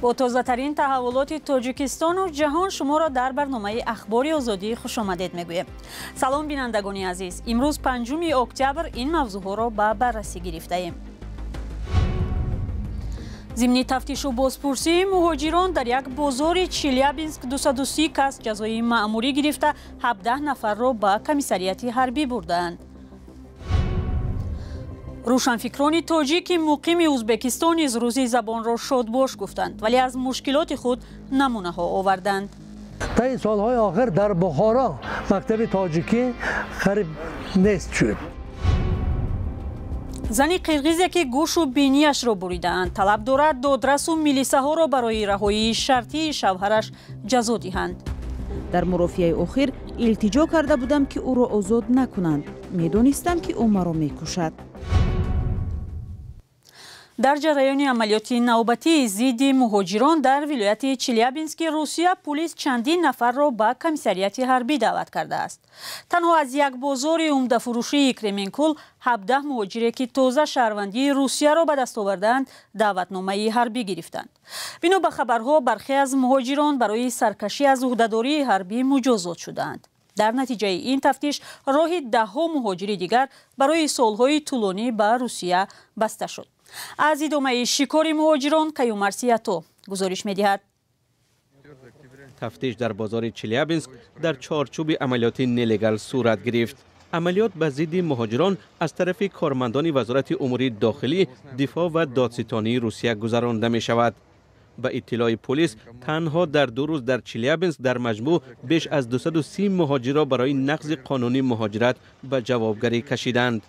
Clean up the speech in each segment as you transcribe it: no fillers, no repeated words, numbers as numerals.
با تازه‌ترین تحولات تاجیکستان و جهان شما را در برنامه اخبار آزادی خوش آمدید میگویم. سلام بینندگان عزیز، امروز 5 اکتبر این موضوع را به بررسی گرفته ایم. ضمن تفتیش و بازپرسی مهاجران در یک بازار چلیابینسک 230 کس جزای مأموری گرفته 17 نفر را به کمیسریات حربی بردند. روشنفکران تاجیک مقیم ازبکستان از روزی زبان را شادباش گفتند ولی از مشکلات خود نمونه ها آوردند. طی سالهای آخر در بخارا مکتب تاجیکی خراب نیست شد. زنی قرغیزی که گوش و بینیش را بریدند طلب دارد دادرس و میلیسه ها را برای رهایی شرطی شوهرش جزا دهند. در مرافعه اخیر التجا کرده بودم که او را آزاد نکنند. میدانستم که او مرا میکشد. در جریان عملیات نوبتی ضد مهاجران در ولایت چلیابینسک روسیه پلیس چندین نفر را به کمیسریات حربی دعوت کرده است. تنها از یک بازار عمده فروشی کرمنکل 17 مهاجری که تازه شهروندی روسیه را به دست آوردند دعوتنامه حربی گرفتند. بنا به خبرها برخی از مهاجران برای سرکشی از عهدهداری حربی مجازات شدند. در نتیجه این تفتیش راه 10 مهاجر دیگر برای سالهای طولانی به روسیه بسته شد. از ادامه شکار مهاجران کیومرسیاتو گزارش می‌دهد. تفتیش در بازار چلیابینسک در چارچوب عملیات نلگال صورت گرفت. عملیات به ضد مهاجران از طرف کارمندان وزارت امور داخلی، دفاع و دادستانی روسیه گذرانده می شود. به اطلاع پلیس تنها در 2 روز در چلیابینسک در مجموع بیش از 230 مهاجر را برای نقض قانونی مهاجرت به جوابگری کشیدند.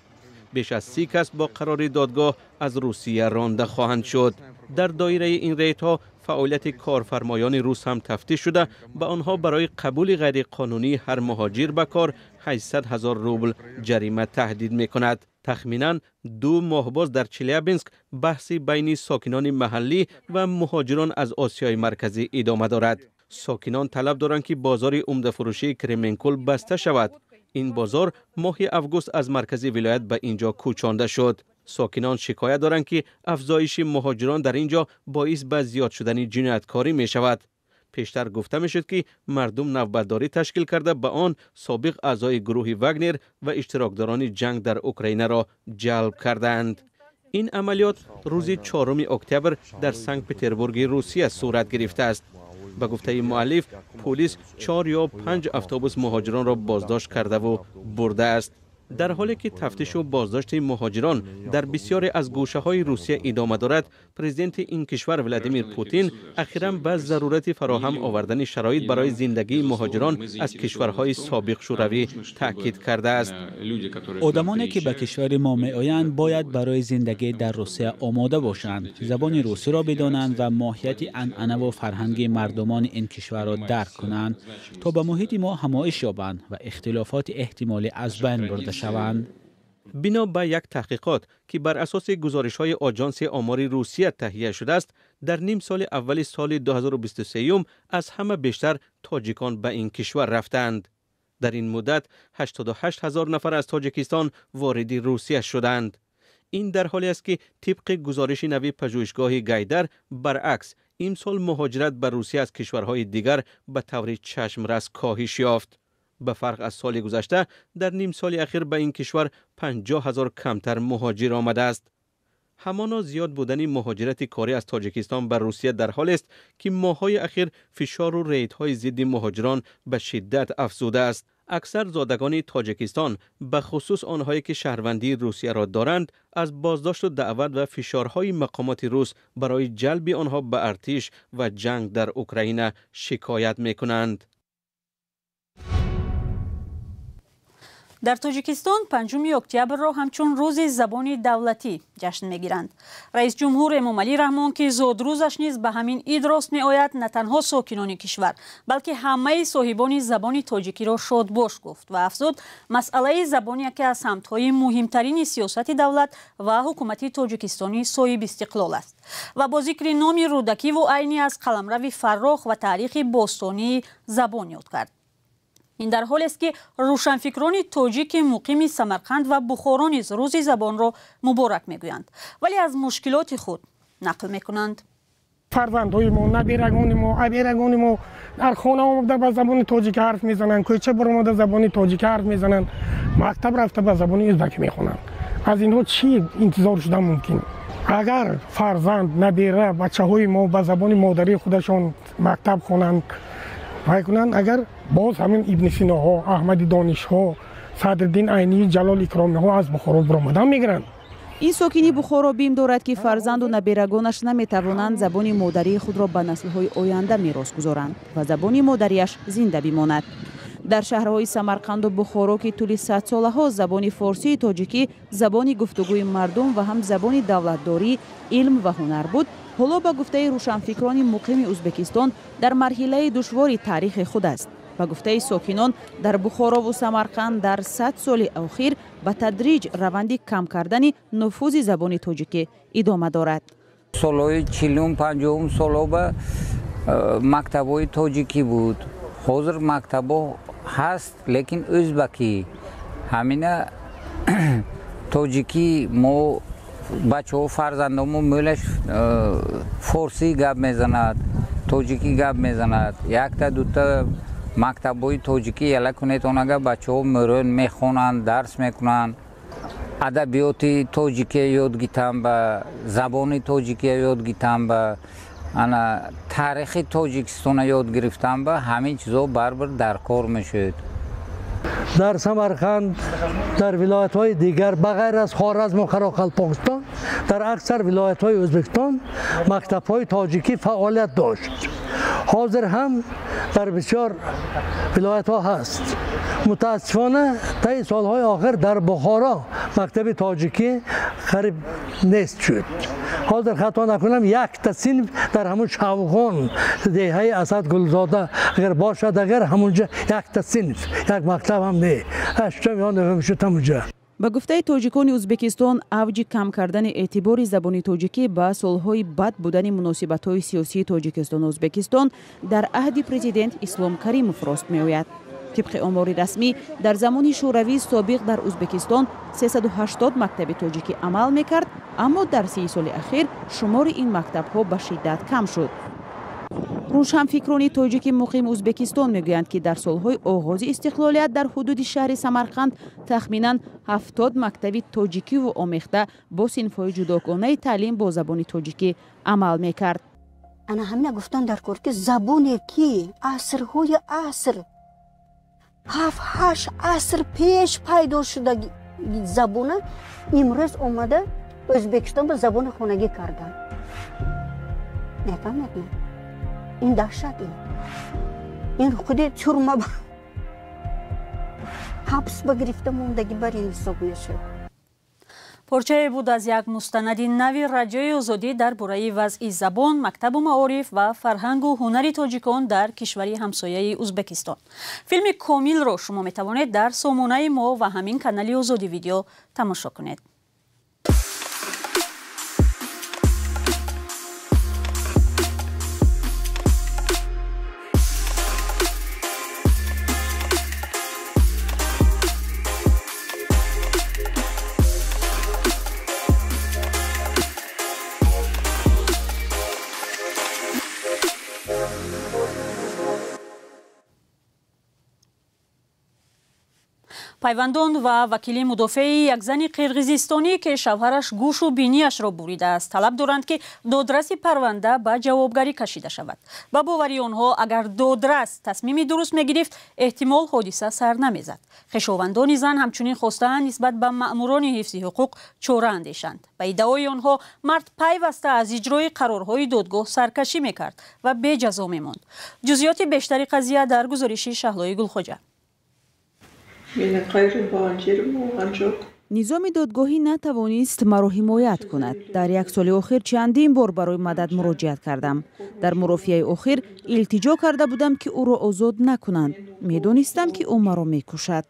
بیش از 30 کس با قرار دادگاه از روسیه رانده خواهند شد. در دایره این ریت‌ها فعالیت کارفرمایان روس هم تفتیش شده، به آنها برای قبول غیر قانونی هر مهاجر به کار 800,000 روبل جریمه تهدید می‌کند. تخمیناً 2 ماه باز در چلیابینسک بحثی بین ساکنان محلی و مهاجران از آسیای مرکزی ادامه دارد. ساکنان طلب دارند که بازار عمده فروشی کرمنکل بسته شود. این بازار ماه اوگوست از مرکز ولایت به اینجا کوچانده شد. ساکنان شکایت دارند که افزایش مهاجران در اینجا باعث به زیاد شدن جنایتکاری می شود. پیشتر گفته می شد که مردم نوبتداری تشکیل کرده به آن سابق اعضای گروه واگنر و اشتراکداران جنگ در اوکراین را جلب کردند. این عملیات روز 4 اکتبر در سنت پترزبورگ روسیه صورت گرفته است. به گفته مؤلف پلیس 4 یا 5 اتوبوس مهاجران را بازداشت کرده و برده است. در حالی که تفتیش و بازداشت مهاجران در بسیاری از گوشه‌های روسیه ادامه دارد، پرزیدنت این کشور ولادیمیر پوتین اخیراً به ضرورت فراهم آوردن شرایط برای زندگی مهاجران از کشورهای سابق شوروی تاکید کرده است. آدمانی که به کشور ما می‌آیند باید برای زندگی در روسیه آماده باشند، زبان روسی را بدانند و ماهیت عنعنه و فرهنگ مردمان این کشور را درک کنند تا به محیط ما همایش یابند و اختلافات احتمالی از بین برده شوند. بنا به یک تحقیقات که بر اساس گزارش‌های آژانس آمار روسیه تهیه شده است، در نیم سال اول سال 2023 از همه بیشتر تاجیکان به این کشور رفتند. در این مدت 88,000 نفر از تاجیکستان وارد روسیه شدند. این در حالی است که طبق گزارش نوی پژوهشگاه گایدر برعکس امسال مهاجرت به روسیه از کشورهای دیگر به طور چشمرس کاهش یافت. به فرق از سال گذشته در نیم سال اخیر به این کشور 50,000 کمتر مهاجر آمده است. همانا زیاد بودن مهاجرت کاری از تاجیکستان به روسیه در حال است که ماه‌های اخیر فشار و ریت‌های ضد مهاجران به شدت افزوده است. اکثر زادگان تاجیکستان به خصوص آنهایی که شهروندی روسیه را دارند از بازداشت و دعوت و فشارهای مقامات روس برای جلب آنها به ارتش و جنگ در اوکراین شکایت می‌کنند. در تاجیکستان 5 اکتبر را همچون روز زبان دولتی جشن میگیرند. رئیس جمهور امامعلی رحمان که زادروزش نیز به همین عید راست میآید نه تنها ساکنان کشور بلکه همه صاحبان زبان تاجیکی را شادباش گفت و افزود مسئله زبان یکی از سمت‌های مهمترین سیاست دولت و حکومت تاجیکستانی صاحب استقلال است و با ذکر نام رودکی و عینی از قلمرو فراخ و تاریخ باستانی زبان یاد کرد. این در حالی است که روشنفکران تاجیک مقیم سمرقند و بخارا نیز روز زبان را مبارک میگویند ولی از مشکلات خود نقل میکنند. فرزندهای ما، نبیرگان ما، ابیرگان ما در خانه آمده به زبان تاجیک حرف میزنن، کوچه برآمده زبان تاجیک حرف میزنن، مکتب رفته به زبان ازبک میخونن. از اینها چی انتظار شده ممکن؟ اگر فرزند نبیره بچه‌های ما به زبان مادری خودشان مکتب خوانند میکنند، اگر باز همین ابن سینا ها، احمد دانش ها، صدرالدین عینی، جلال اکرامی ها از بخارا برآمدن میگیرند. این ساکنی بخارا بیم دارد که فرزند و نبیرگانش نمیتوانند زبان مادری خود را به نسل‌های آینده میراث گذارند و زبان مادریش زنده بماند. در شهرهای سمرقند و بخارا که طول 100 ساله ها زبان فارسی تاجیکی زبان گفتگوی مردم و هم زبان دولتداری، علم و هنر بود، حالا به گفته روشنفکران مقیم ازبکستان در مرحله دشواری تاریخ خود است. به گفته ساکنان در بخارا و سمرقند در 100 سال اخیر به تدریج روند کم کردن نفوذ زبان تاجیکی ادامه دارد. سالهای 40-50 سال به مکتب‌های تاجیکی بود. حاضر مکتب‌ها هست لیکن ازبکی. همین تاجیکی ما بچه‌ها فرزندامو مولش فارسی گپ میزند، تاجیکی گپ میزند. یک تا دو تا مکتب‌های تاجیکی یلا کنید اونجا بچه‌ها میرن میخونند، درس میکنند. ادبیات تاجیکی یاد گیرن، به زبان تاجیکی یاد گیرن، به انا تاریخ تاجیکستان یاد گرفتن، به همین چیزا برابر در کار میشد. در سمرقند، در ولایت‌های دیگر بغیر از خوارزم و قراقلپاکستان، در اکثر ولایت‌های ازبکستان مکتب‌های تاجیکی فعالیت داشت. حاضر هم در بسیار ولایت‌ها هست. متاسفانه طی سالهای آخر در بخارا مکتب تاجیکی قریب نیست شد. حاضر خطا نکنم یک تا صنف در همون شاوخان دهه اسد گلزاده اگر باشد، اگر همونجا یک تا صنف، یک مکتب هم نه، هشتم یا نهم شد همونجا. به گفته تاجیکان ازبکستان، اوج کم کردن اعتبار زبان تاجیکی به سالهای بد بودن مناسبت‌های سیاسی تاجیکستان و ازبکستان در عهد پرزیدنت اسلام کریموف راست می‌آید. طبق آمار رسمی در زمان شوروی سابق در ازبکستان 380 مکتب تاجیکی عمل میکرد، اما در 30 سال اخیر شمار این مکتب‌ها به شدت کم شد. روشنفکران تاجیک مقیم ازبکستان میگویند که در سالهای آغاز استقلالیت در حدود شهر سمرقند تخمینا 70 مکتب تاجیکی و آمیخته با صنف‌های جداگانه تعلیم با زبان تاجیکی عمل میکرد. انا همین گفتن در کار که زبانی که عصرهای عصر 7-8 عصر پیش پیدا شده زبان امروز اومده ازبکستان به زبان خانگی کردن. نفهمید نه؟ این دهشت این خودی چرمه حبس بگرفته موندگی بر این حساب میشه. پرچه بود از یک مستند نوی رادیوی آزادی در باره وضع زبان، مکتب و معارف و فرهنگ و هنر تاجیکان در کشوری همسایه ازبکستان. فیلم کامل را شما می توانید در سامانه ما و همین کانال آزادی ویدیو تماشا کنید. پیوندان و وکیل مدافع یک زن قرقیزستانی که شوهرش گوش و بینیش را بریده است طلب دارند که دادرس پرونده به جوابگری کشیده شود. با باوری آنها اگر دادرس تصمیمی درست میگرفت احتمال حادثه سر نمیزد. خویشاوندان زن همچنین خواستند نسبت به مأموران حفظ حقوق چاره اندیشند. به ادعای آنها مرد پیوسته از اجرای قرارهای دادگاه سرکشی میکرد و بی جزا میماند. جزئیات بیشتری قضیه در گزارش شهلای گلخوجه. نظام دادگاهی نتوانست مرا حمایت کند. در یک سال اخیر چندین بار برای مدد مراجعت کردم. در مرافعه اخیر التجا کرده بودم که او را آزاد نکنند. میدانستم که او مرا میکشد.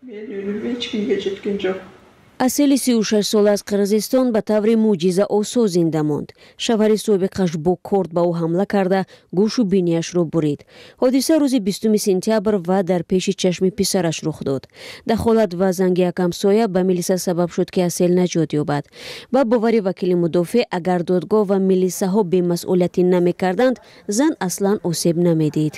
асели 36 сола аз қирғизистон ба таври мӯъҷизаосо зинда монд. Шавҳари собиқаш бо корд ба ӯ ҳамла карда гӯшу бинияшро бурид. ҳодиса рӯзи 20 сентябр ва дар пеши чашми писараш рух дод. дахолат ва занги якам соя ба милиса сабаб шуд ки асел наҷот ёбад. ба бовари вакили мудофеъ, агар додгоҳ ва милисаҳо бемасъулиятӣ намекарданд, зан аслан осеб намедид.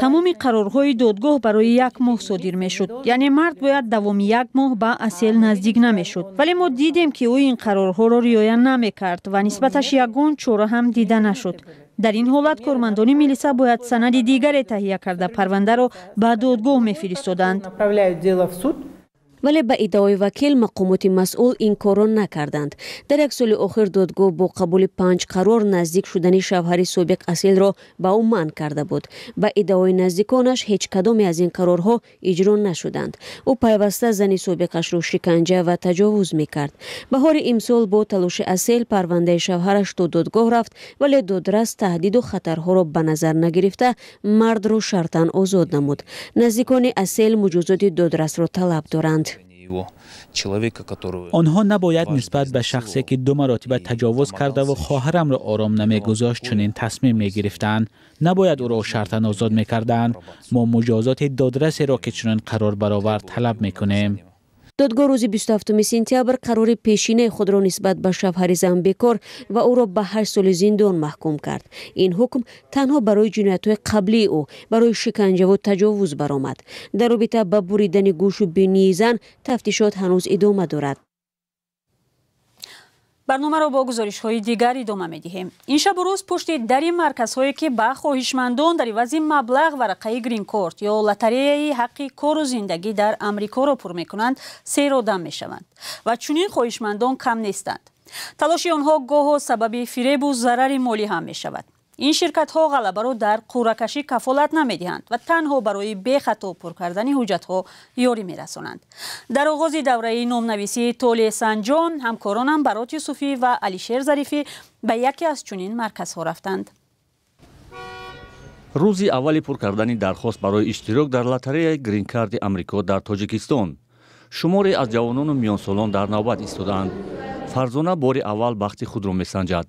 тамоми қарорҳои додгоҳ барои 1 моҳ содир мешуд. яъне мард бояд давоми 1 моҳ ба асел наздик намешуд. вале мо дидем ки ӯ ин қарорҳоро риоя намекард ва нисбаташ ягон чора ҳам дида нашуд. дар ин ҳолат кормандони милиса бояд санади дигаре таҳия карда парвандаро ба додгоҳ мефиристоданд. вале ба иддаои вакил мақомоти масъул ин корро накарданд. дар як соли охир додгоҳ бо қабули 5 қарор наздик шудани шавҳари собиқ аселро ба ӯ манъ карда буд. ба иддаои наздиконаш ҳеҷ кадоме аз ин қарорҳо иҷро нашуданд. ӯ пайваста зани собиқашро шиканҷа ва таҷовуз мекард. баҳори имсол бо талоши асел парвандаи шавҳараш то додгоҳ рафт, вале додрас таҳдиду хатарҳоро ба назар нагирифта мардро шартан озод намуд. наздикони асел муҷозоти додрасро талаб доранд. онҳо набояд нисбат ба шахсе ки 2 маротиба таҷовуз карда ва хоҳарамро ором намегузошт чунин тасмим мегирифтанд. набояд ӯро шартан озод мекарданд. мо муҷозоти додрасеро ки чунин қарор баровард талаб мекунем. додгоҳ рӯзи 27 сентябр қарори пешинаи худро нисбат ба шавҳари занбекор ва ӯро ба 8 соли зиндон маҳкум кард. ин ҳукм танҳо барои ҷиноятҳои қаблии ӯ барои шиканҷаву таҷовуз баромад. дар робита ба буридани гӯшу бинии зан тафтишот ҳанӯз идома дорад. барномаро бо гузоришҳои дигар идома медиҳем. ин шабу рӯз пушти дари марказҳое ки ба хоҳишмандон дар ивази маблағ варақаи грин-корт ё лотареяи ҳаққи кору зиндагӣ дар амрикоро пур мекунанд, сер одам мешаванд ва чунин хоҳишмандон кам нестанд. талоши онҳо гоҳо сабаби фиребу зарари молӣ ҳам мешавад. ин ширкатҳо ғалабаро дар қуръакашӣ кафолат намедиҳанд ва танҳо барои бехато пур кардани ҳуҷҷатҳо ёрӣ мерасонанд. дар оғози давраи номнависии Толе Санҷон, ҳамкоронам Барот Юсуфӣ ва Алишер Зарифӣ ба яке аз чунин марказҳо рафтанд. рӯзи аввали пур кардани дархост барои иштирок дар лотареяи грин-карди Амрико дар Тоҷикистон. шуморе аз ҷавонону миёнсолон дар навбат истодаанд. Фарзона бори аввал бахти худро месанҷад.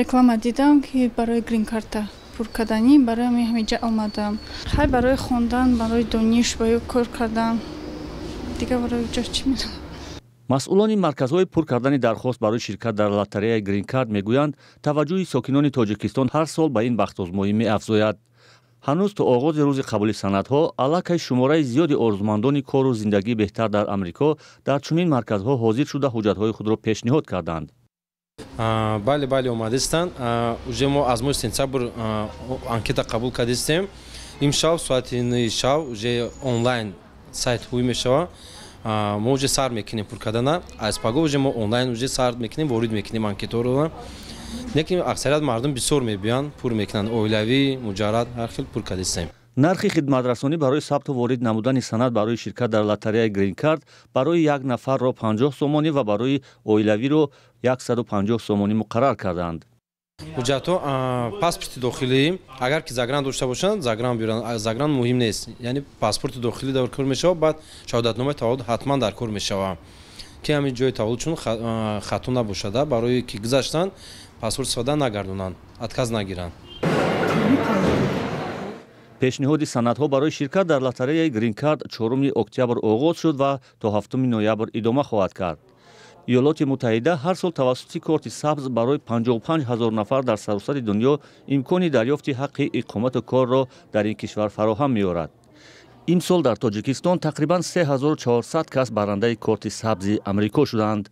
реклама дидам ки барои грин-карта пур карданӣ барои ҳамиҷа омадам. хай барои хондан, барои дониш, барои кор кардан. дига барои ҷо чӣ медонам. масъулони марказҳои пур кардани дархост барои ширкат дар лотареяи грин-кард мегӯянд, таваҷҷӯҳи сокинони Тоҷикистон ҳар сол ба ин бахтозмоӣ меафзояд. ҳанӯз то оғози рӯзи қабули санадҳо аллакай шумораи зиёди орзумандони кору зиндагии беҳтар дар Амрико дар чунин марказҳо ҳозир шуда ҳуҷҷатҳои худро пешниҳод карданд. бале омадистанд. уже мо аз моҳи сентябр анкета қабул кардистем. имшаб соати 9 шаб уже онлайн сайт ҳуй мешава. мо уже сар мекунем пур кардана. аз паго уже мо онлайн уже сар мекунем, ворид мекунем анкетаро. лекин аксарият мардум бисёр мебиёнд, пур мекунанд. оилавӣ, муҷаррад ҳар хел пур кардистем. нархи хидматрасонӣ барои сабту ворид намудани санад барои ширкат дар лотареяи грин-кард барои як нафарро 50 сомонӣ ва барои оилавиро 150 сомонӣ муқаррар карданд. ҳуҷҷатҳо паспорти дохилӣ, агар ки загран дошта бошанд, загран биёранд. загран муҳим нест. яъне паспорти дохилӣ дар кор мешавад, баъд шаҳодатномаи таваллуд ҳатман дар кор мешавад. ки ҳамин ҷои таваллуд чун хато набошада, барои ки гузаштанд паспорт истифода нагардонанд, отказ нагиранд. пешниҳоди санадҳо барои ширкат дар лотареяи грин-кард 4 октябр оғоз шуд ва то 7 ноябр идома хоҳад кард. иёлоти муттаҳида ҳар сол тавассути корти сабз барои 55 000 нафар дар саросари дунё имкони дарёфти ҳаққи иқомату корро дар ин кишвар фароҳам меорад. имсол дар Тоҷикистон тақрибан 3400 кас баррандаи корти сабзи Амрико шуданд.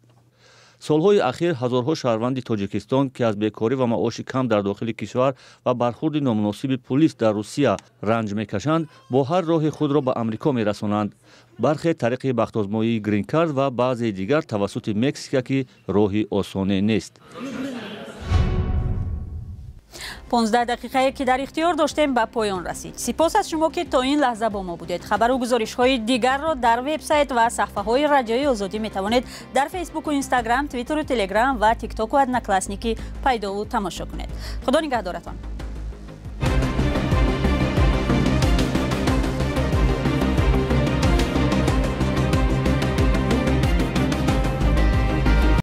солҳои ахир ҳазорҳо шаҳрванди Тоҷикистон ки аз бекорӣ ва маоши кам дар дохили кишвар ва бархурди номуносиби пулис дар Русия ранҷ мекашанд, бо ҳар роҳи худро ба Амрико мерасонанд. бархе тариқи бахтозмоии грин-кард ва баъзеи дигар тавассути Мексика ки роҳи осоне нест. 15 дақиқае ки дар ихтиёр доштем ба поён расид. сипос аз шумо ки то ин лаҳза бо мо будед. хабару гузоришҳои дигарро дар вебсайт ва саҳифаҳои радиои озодӣ метавонед дар фейсбуку, инстаграм, твиттеру, телеграм ва тиктоку одноклассники пайдову тамошо кунед. худо нигаҳдоратон.